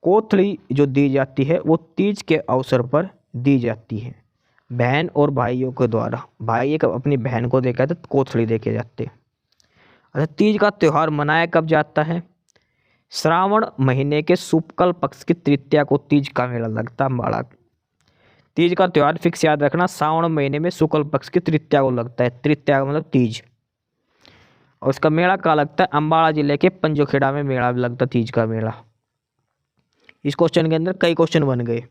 [SPEAKER 1] कोथली जो दी जाती है वो तीज के अवसर पर दी जाती है बहन और भाइयों के द्वारा। भाई एक अपनी बहन को देकर तो कोथली देके जाते हैं। अच्छा, तीज का त्यौहार मनाया कब जाता है? श्रावण महीने के शुक्ल पक्ष की तृतीया को तीज का मेला लगता है अम्बाड़ा। तीज का त्यौहार फिक्स याद रखना, श्रावण महीने में शुक्ल पक्ष की तृतीया को लगता है। तृतीया का मतलब तीज। और इसका मेला कहाँ लगता है? अम्बाड़ा जिले के पंजोखेड़ा में मेला लगता है तीज का मेला। इस क्वेश्चन के अंदर कई क्वेश्चन बन गए।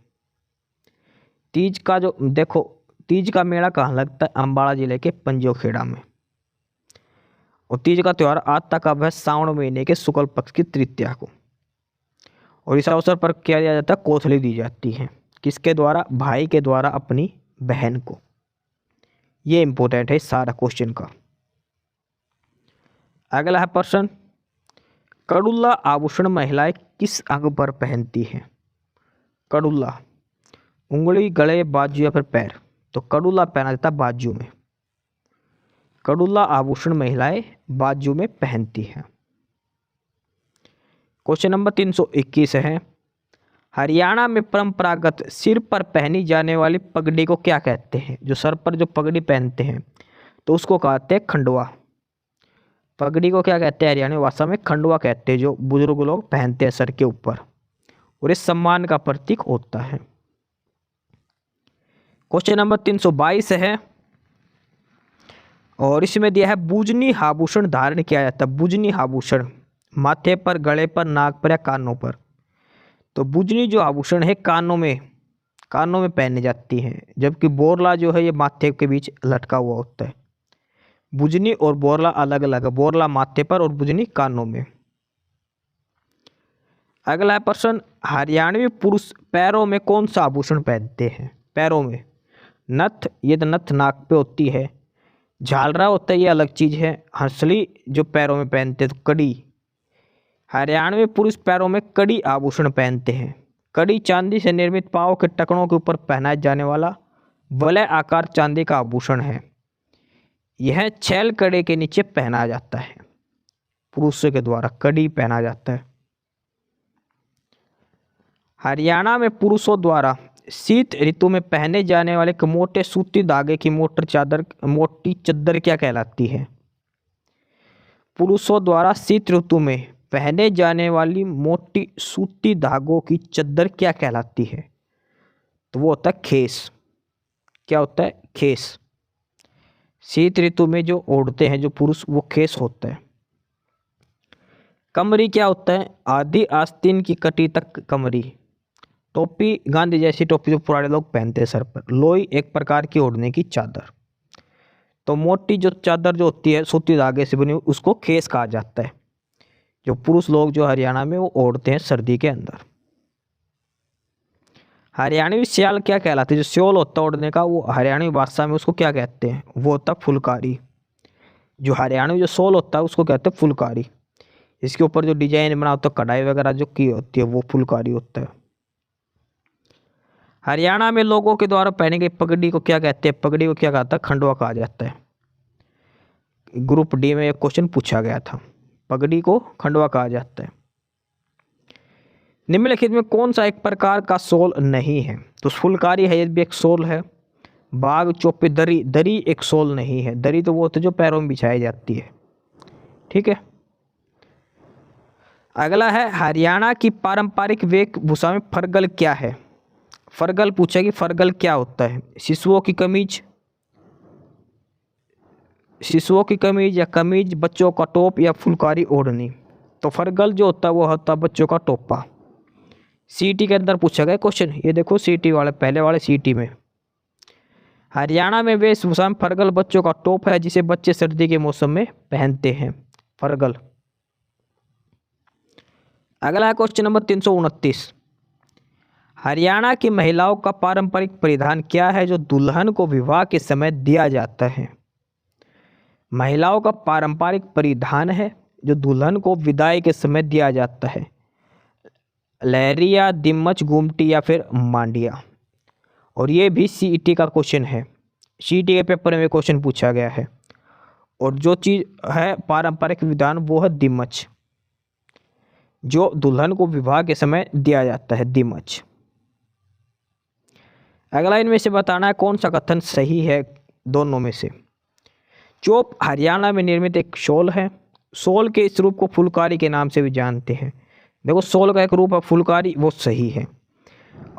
[SPEAKER 1] तीज का जो देखो, तीज का मेला कहाँ लगता है? अम्बाड़ा जिले के पंजोखेड़ा में। और तीज का त्यौहार आता कब है? श्रावण महीने के शुक्ल पक्ष की तृतीया को। और इस अवसर पर क्या दिया जाता है? कोथली दी जाती है। किसके द्वारा? भाई के द्वारा अपनी बहन को। ये इंपॉर्टेंट है इस सारा क्वेश्चन का। अगला है प्रश्न, कड़ुल्ला आभूषण महिलाएं किस अंग पर पहनती हैं? कड़ुल्ला, उंगली, गले, बाजू या फिर पैर। तो कड़ुल्ला पहना जाता है बाजू में। कड़ुल्ला आभूषण महिलाएं बाजू में पहनती हैं। क्वेश्चन नंबर 321 है, हरियाणा में परंपरागत सिर पर पहनी जाने वाली पगड़ी को क्या कहते हैं? जो सर पर जो पगड़ी पहनते हैं तो उसको कहते हैं खंडवा। पगड़ी को क्या कहते हैं? हरियाणवी भाषा में खंडवा कहते हैं, जो बुजुर्ग लोग पहनते हैं सर के ऊपर और इस सम्मान का प्रतीक होता है। क्वेश्चन नंबर 322 है और इसमें दिया है बुजनी आभूषण धारण किया जाता है। बुजनी आभूषण माथे पर, गले पर, नाक पर या कानों पर। तो बुजनी जो आभूषण है कानों में पहनी जाती है, जबकि बोरला जो है ये माथे के बीच लटका हुआ होता है। बुजनी और बोरला अलग अलग है, बोरला माथे पर और बुजनी कानों में। अगला है प्रश्न, हरियाणवी पुरुष पैरों में कौन सा आभूषण पहनते हैं? पैरों में नथ, ये तो नथ नाक पे होती है। झालरा होता है, ये अलग चीज है। हंसली जो पैरों में पहनते हैं, तो कड़ी। हरियाणवी पुरुष पैरों में कड़ी आभूषण पहनते हैं। कड़ी चांदी से निर्मित पांव के टखनों के ऊपर पहनाया जाने वाला वलय आकार चांदी का आभूषण है। यह छैल कड़े के नीचे पहनाया जाता है। पुरुषों के द्वारा कड़ी पहना जाता है। हरियाणा में पुरुषों द्वारा शीत ऋतु में पहने जाने वाले एक मोटे सूती धागे की मोटी चद्दर क्या कहलाती है? पुरुषों द्वारा शीत ऋतु में पहने जाने वाली मोटी सूती धागों की चद्दर क्या कहलाती है? तो वो होता है खेस। क्या होता है? खेस। शीत ऋतु में जो ओढ़ते हैं जो पुरुष वो खेस होता है। कमरी क्या होता है? आधी आस्तीन की कटी तक कमरी। टोपी, गांधी जैसी टोपी जो पुराने लोग पहनते हैं सर पर। लोई एक प्रकार की ओढ़ने की चादर। तो मोटी जो चादर जो होती है सूती धागे से बनी उसको खेस कहा जाता है, जो पुरुष लोग जो हरियाणा में वो ओढ़ते हैं सर्दी के अंदर। हरियाणवी श्याल क्या कहलाती है? जो श्योल होता है ओढ़ने का, वो हरियाणवी भाषा में उसको क्या कहते हैं? वो होता है फुलकारी। जो हरियाणवी जो शॉल होता है उसको कहते हैं फुलकारी। इसके ऊपर जो डिजाइन बना होता है, कढ़ाई वगैरह जो की होती है, वो फुलकारी होता है। हरियाणा में लोगों के द्वारा पहनी गई पगड़ी को क्या कहते हैं? पगड़ी को क्या कहता है? खंडवा कहा जाता है। ग्रुप डी में एक क्वेश्चन पूछा गया था। पगड़ी को खंडवा कहा जाता है। निम्नलिखित में कौन सा एक प्रकार का शॉल नहीं है? तो फुलकारी है, ये भी एक शॉल है। बाग, चौपे, दरी, दरी एक शॉल नहीं है। दरी तो वो होती है जो पैरों में बिछाई जाती है। ठीक है। अगला है हरियाणा की पारंपरिक वेशभूषा में फरगल क्या है? फरगल पूछा कि फरगल क्या होता है? शिशुओं की कमीज, या कमीज, बच्चों का टॉप या फुलकारी ओढ़नी। तो फरगल जो होता है वो होता है बच्चों का टोपा। सीटी के अंदर पूछा गया क्वेश्चन, ये देखो सीटी वाले, पहले वाले सीटी में। हरियाणा में वेशभूषा में फरगल बच्चों का टॉप है जिसे बच्चे सर्दी के मौसम में पहनते हैं, फरगल। अगला है क्वेश्चन नंबर 329। हरियाणा की महिलाओं का पारंपरिक परिधान क्या है जो दुल्हन को विवाह के समय दिया जाता है? महिलाओं का पारंपरिक परिधान है जो दुल्हन को विदाई के समय दिया जाता है। लहरिया, दिम्मच, गुमटी या फिर मांडिया। और ये भी सीईटी का क्वेश्चन है, सीईटी के पेपर में क्वेश्चन पूछा गया है। और जो चीज़ है पारंपरिक विधान वो है दिम्मच, जो दुल्हन को विवाह के समय दिया जाता है, दिम्मच। अगला इनमें से बताना है कौन सा कथन सही है दोनों में से। चोप हरियाणा में निर्मित एक शॉल है। शॉल के इस रूप को फुलकारी के नाम से भी जानते हैं। देखो शॉल का एक रूप है फुलकारी, वो सही है।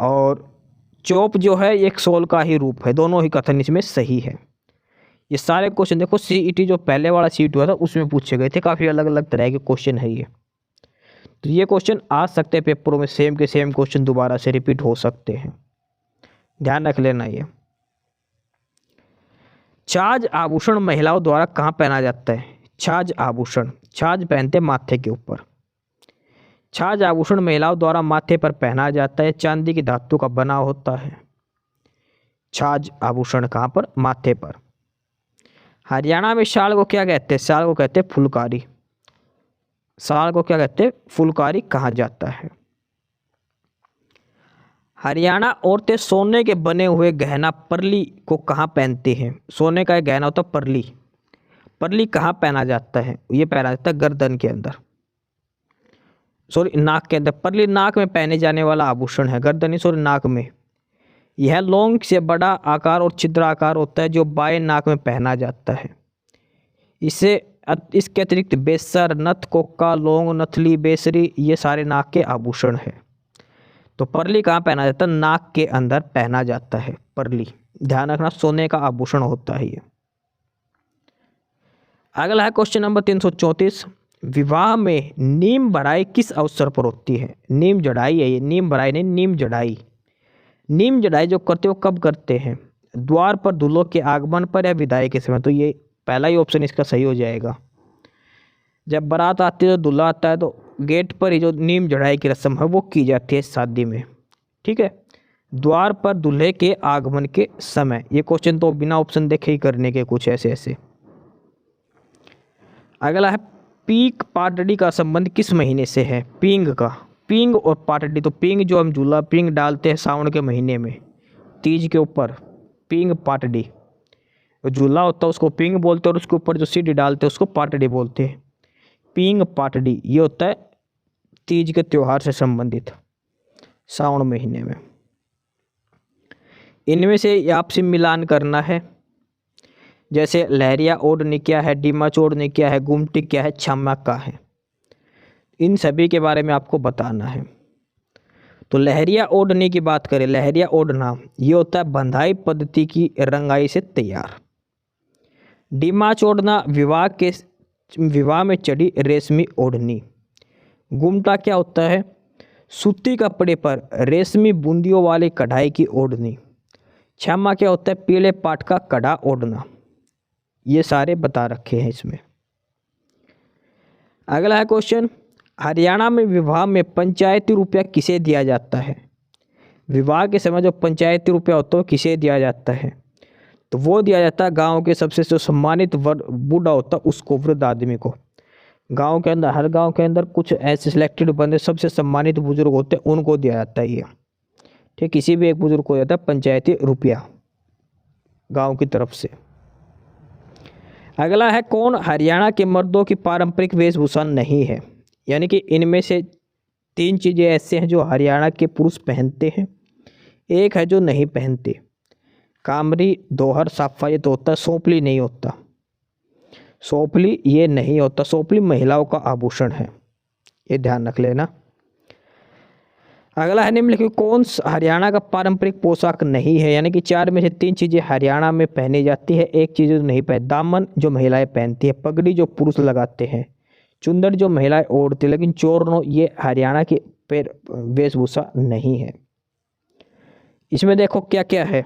[SPEAKER 1] और चोप जो है एक शॉल का ही रूप है। दोनों ही कथन इसमें सही है। ये सारे क्वेश्चन देखो सीईटी जो पहले वाला सीट हुआ था उसमें पूछे गए थे। काफ़ी अलग अलग तरह के क्वेश्चन है ये। तो ये क्वेश्चन आ सकते हैं पेपरों में, सेम के सेम क्वेश्चन दोबारा से रिपीट हो सकते हैं, ध्यान रख लेना। ये छाछ आभूषण महिलाओं द्वारा कहाँ पहना जाता है? छाछ आभूषण, छाछ पहनते माथे के ऊपर। छाछ आभूषण महिलाओं द्वारा माथे पर पहना जाता है, चांदी की धातु का बना होता है। छाछ आभूषण कहाँ पर? माथे पर। हरियाणा में शाल को क्या कहते हैं? शाल को कहते हैं फुलकारी। शाल को क्या कहते हैं? फुलकारी कहा जाता है। हरियाणा औरतें सोने के बने हुए गहना परली को कहाँ पहनते हैं? सोने का एक गहना होता है परली। परली कहाँ पहना जाता है? ये पहना जाता है गर्दन के अंदर, सॉरी नाक के अंदर। परली नाक में पहने जाने वाला आभूषण है, गर्दन सॉरी नाक में। यह लौंग से बड़ा आकार और छिद्राकार होता है जो बाएं नाक में पहना जाता है। इसके अतिरिक्त बेसर, नथ, कोका, लौंग, नथली, बेसरी ये सारे नाक के आभूषण हैं। तो परली कहाँ पहना जाता है? नाक के अंदर पहना जाता है परली। ध्यान रखना सोने का आभूषण होता है ये। अगला है क्वेश्चन नंबर 334। विवाह में नीम भराई किस अवसर पर होती है? नीम जड़ाई है ये, नीम भराई नहीं, नीम जड़ाई। नीम जड़ाई जो करते हो कब करते हैं? द्वार पर दूल्हों के आगमन पर या विदाई के समय। तो ये पहला ही ऑप्शन इसका सही हो जाएगा। जब बारात आती है तो दूल्हा आता है तो गेट पर ही जो नीम जड़ाई की रस्म है वो की जाती है शादी में। ठीक है। द्वार पर दूल्हे के आगमन के समय। ये क्वेश्चन तो बिना ऑप्शन देखे ही करने के कुछ ऐसे ऐसे। अगला है पीक पाटड़ी का संबंध किस महीने से है? पींग का। पींग और पाटड़ी, तो पींग जो हम झूला पींग डालते हैं सावन के महीने में तीज के ऊपर, पींग पाटड़ी। झूला होता है उसको पींग बोलते हैं और उसके ऊपर जो सीढ़ी डालते हैं उसको पाटड़ी बोलते हैं। पींग पाटड़ी ये होता है तीज के त्योहार से संबंधित सावन महीने में। इनमें से आपसे मिलान करना है। जैसे लहरिया ओढ़नी क्या है, डिम्मच ओढ़नी क्या है, गुमटी क्या है, छम्मा क्या है, इन सभी के बारे में आपको बताना है। तो लहरिया ओढ़नी की बात करें, लहरिया ओढ़ना ये होता है बंधाई पद्धति की रंगाई से तैयार। डिम्मच ओढ़ना विवाह में चढ़ी रेशमी ओढ़नी। गुमटा क्या होता है? सूती कपड़े पर रेशमी बूंदियों वाली कढ़ाई की ओढ़नी। छम्मा क्या होता है? पीले पाट का कड़ा ओढ़ना। ये सारे बता रखे हैं इसमें। अगला है क्वेश्चन, हरियाणा में विवाह में पंचायती रुपया किसे दिया जाता है? विवाह के समय जो पंचायती रुपया होता है किसे दिया जाता है? तो वो दिया जाता है गांव के सबसे जो सम्मानित बूढ़ा होता है उसको, वृद्ध आदमी को। गांव के अंदर, हर गांव के अंदर कुछ ऐसे सिलेक्टेड बंदे सबसे सम्मानित बुजुर्ग होते हैं, उनको दिया जाता है ये। ठीक, किसी भी एक बुजुर्ग को जाता है पंचायती रुपया गांव की तरफ से। अगला है कौन हरियाणा के मर्दों की पारंपरिक वेशभूषा नहीं है, यानी कि इनमें से 3 चीज़ें ऐसे हैं जो हरियाणा के पुरुष पहनते हैं, एक है जो नहीं पहनते। कामरी, दोहर, साफा ये तो होता है, सोपली नहीं होता। सोपली ये नहीं होता, सोपली महिलाओं का आभूषण है, ये ध्यान रख लेना। अगला है निम्नलिखित कौन हरियाणा का पारंपरिक पोशाक नहीं है, यानी कि 4 में से 3 चीज़ें हरियाणा में पहनी जाती है, एक चीज़ जो नहीं पहन, दामन जो महिलाएं पहनती है, पगड़ी जो पुरुष लगाते हैं, चुंदर जो महिलाएं ओढ़ती, लेकिन चोरनो ये हरियाणा की वेशभूषा नहीं है। इसमें देखो क्या क्या है।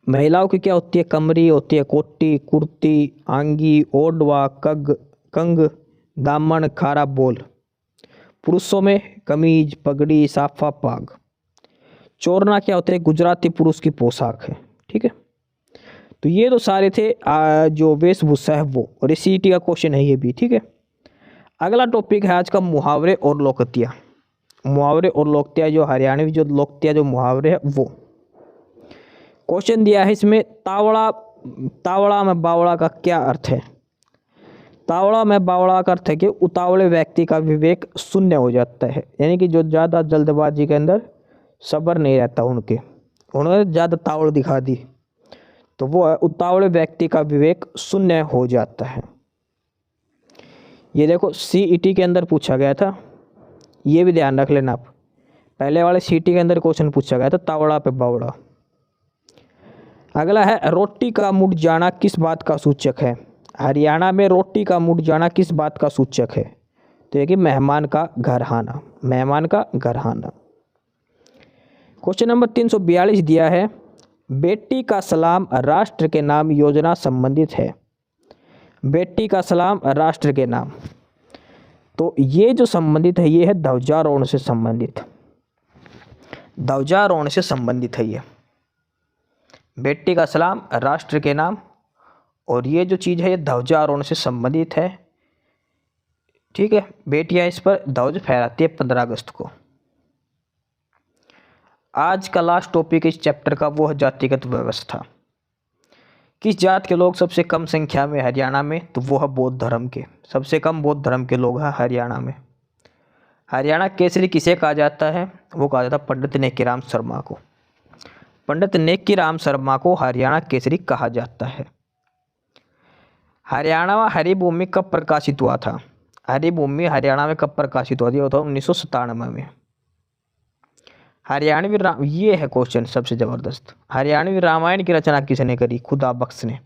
[SPEAKER 1] महिलाओं की क्या होती है, कमरी होती है, कोटी, कुर्ती, आंगी, ओढ़वा, कंग, दामन, खारा, बोल। पुरुषों में कमीज, पगड़ी, साफा, पाग। चोरना क्या होता है, गुजराती पुरुष की पोशाक है। ठीक है, तो ये तो सारे थे जो वेशभूषा है वो, और इस सीटी का क्वेश्चन है ये भी। ठीक है, अगला टॉपिक है आज का मुहावरे और लोकतियाँ। मुहावरे और लोकतियाँ जो हरियाणवी जो लोकतियाँ जो मुहावरे है वो क्वेश्चन दिया है इसमें। तावड़ा में बावड़ा का क्या अर्थ है? तावड़ा में बावड़ा का अर्थ है कि उतावले व्यक्ति का विवेक शून्य हो जाता है, यानी कि जो ज़्यादा जल्दबाजी के अंदर सब्र नहीं रहता उन्होंने ज़्यादा तावड़ दिखा दी, तो वो है उतावले व्यक्ति का विवेक शून्य हो जाता है। ये देखो सीईटी के अंदर पूछा गया था, ये भी ध्यान रख लेना आप। पहले वाले सीईटी के अंदर क्वेश्चन पूछा गया था तावड़ा पे बावड़ा। अगला है रोटी का मुड़ जाना किस बात का सूचक है? हरियाणा में रोटी का मुड़ जाना किस बात का सूचक है? तो ये कि मेहमान का घर आना, मेहमान का घर आना। क्वेश्चन नंबर 342 दिया है, बेटी का सलाम राष्ट्र के नाम योजना संबंधित है। बेटी का सलाम राष्ट्र के नाम, तो ये जो संबंधित है ये है ध्वजारोहण से संबंधित, ध्वजारोहण से संबंधित है ये। बेटी का सलाम राष्ट्र के नाम, और ये जो चीज़ है ये ध्वजारोहण से संबंधित है। ठीक है, बेटियां इस पर ध्वज फहराती है 15 अगस्त को। आज का लास्ट टॉपिक इस चैप्टर का वो है जातिगत व्यवस्था। किस जात के लोग सबसे कम संख्या में हरियाणा में? तो वो है बौद्ध धर्म के, सबसे कम बौद्ध धर्म के लोग हैं हरियाणा में। हरियाणा केसरी किसे कहा जाता है? वो कहा जाता है पंडित नेकीराम शर्मा को। पंडित नेकीराम शर्मा को हरियाणा केसरी कहा जाता है। हरियाणा में हरिभूमि कब प्रकाशित हुआ था? हरिभूमि हरियाणा में कब प्रकाशित हुआ था? 1997 में। हरियाणवी ये है क्वेश्चन सबसे जबरदस्त, हरियाणवी रामायण की रचना किसने करी? खुदा बख्श ने।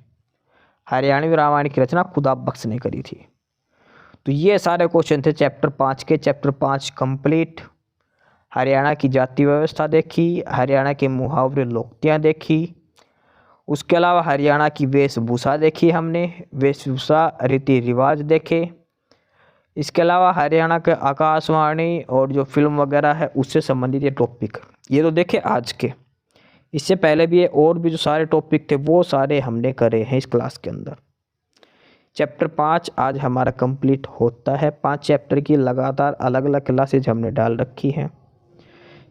[SPEAKER 1] हरियाणवी रामायण की रचना खुदा बख्श ने करी थी। तो ये सारे क्वेश्चन थे चैप्टर 5 के। Chapter 5 complete. हरियाणा की जाति व्यवस्था देखी, हरियाणा के मुहावरे लोकतियाँ देखी, उसके अलावा हरियाणा की वेशभूषा देखी हमने, वेशभूषा रीति रिवाज देखे। इसके अलावा हरियाणा के आकाशवाणी और जो फिल्म वगैरह है उससे संबंधित ये टॉपिक ये तो देखे आज के। इससे पहले भी ये और भी जो सारे टॉपिक थे वो सारे हमने करे हैं इस क्लास के अंदर। चैप्टर 5 आज हमारा कंप्लीट होता है। 5 चैप्टर की लगातार अलग अलग क्लासेज हमने डाल रखी हैं।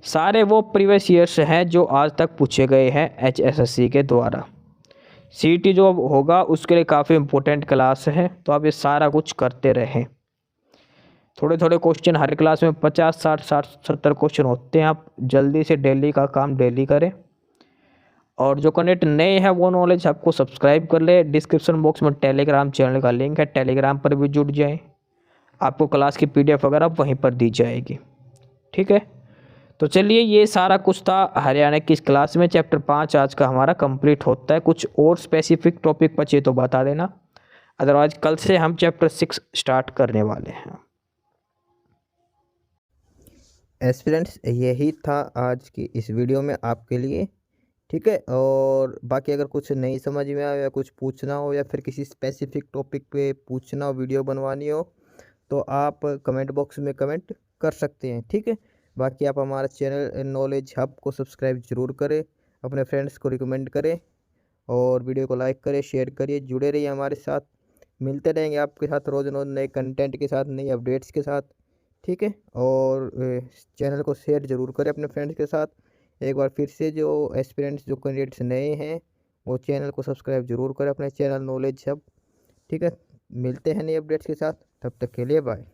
[SPEAKER 1] सारे वो प्रीवियस ईयर्स हैं जो आज तक पूछे गए हैं HSSC के द्वारा। CET जो होगा उसके लिए काफ़ी इम्पोर्टेंट क्लास है, तो आप ये सारा कुछ करते रहें। थोड़े थोड़े क्वेश्चन हर क्लास में 50, 60, 70 क्वेश्चन होते हैं। आप जल्दी से डेली का काम डेली करें, और जो कैंडिडेट नए हैं वो नॉलेज आपको सब्सक्राइब कर ले। डिस्क्रिप्शन बॉक्स में टेलीग्राम चैनल का लिंक है, टेलीग्राम पर भी जुड़ जाएं। आपको क्लास की PDF वगैरह वहीं पर दी जाएगी। ठीक है, तो चलिए ये सारा कुछ था हरियाणा की इस क्लास में। चैप्टर 5 आज का हमारा कंप्लीट होता है। कुछ और स्पेसिफिक टॉपिक बचे तो बता देना, अदरवाइज कल से हम चैप्टर 6 स्टार्ट करने वाले हैं।
[SPEAKER 2] एस्पिरेंट्स यही था आज की इस वीडियो में आपके लिए। ठीक है, और बाकी अगर कुछ नहीं समझ में आया या कुछ पूछना हो या फिर किसी स्पेसिफिक टॉपिक पे पूछना हो, वीडियो बनवानी हो, तो आप कमेंट बॉक्स में कमेंट कर सकते हैं। ठीक है, बाकी आप हमारा चैनल नॉलेज हब को सब्सक्राइब ज़रूर करें, अपने फ्रेंड्स को रिकमेंड करें, और वीडियो को लाइक करें, शेयर करिए, जुड़े रहिए हमारे साथ। मिलते रहेंगे आपके साथ रोज़ रोज़ नए कंटेंट के साथ, नई अपडेट्स के साथ। ठीक है, और चैनल को शेयर ज़रूर करें अपने फ्रेंड्स के साथ। एक बार फिर से जो एस्पिरेंट्स जो कैंडिडेट्स नए हैं वो चैनल को सब्सक्राइब ज़रूर करें अपने चैनल नॉलेज हब। ठीक है, मिलते हैं नए अपडेट्स के साथ, तब तक के लिए बाय।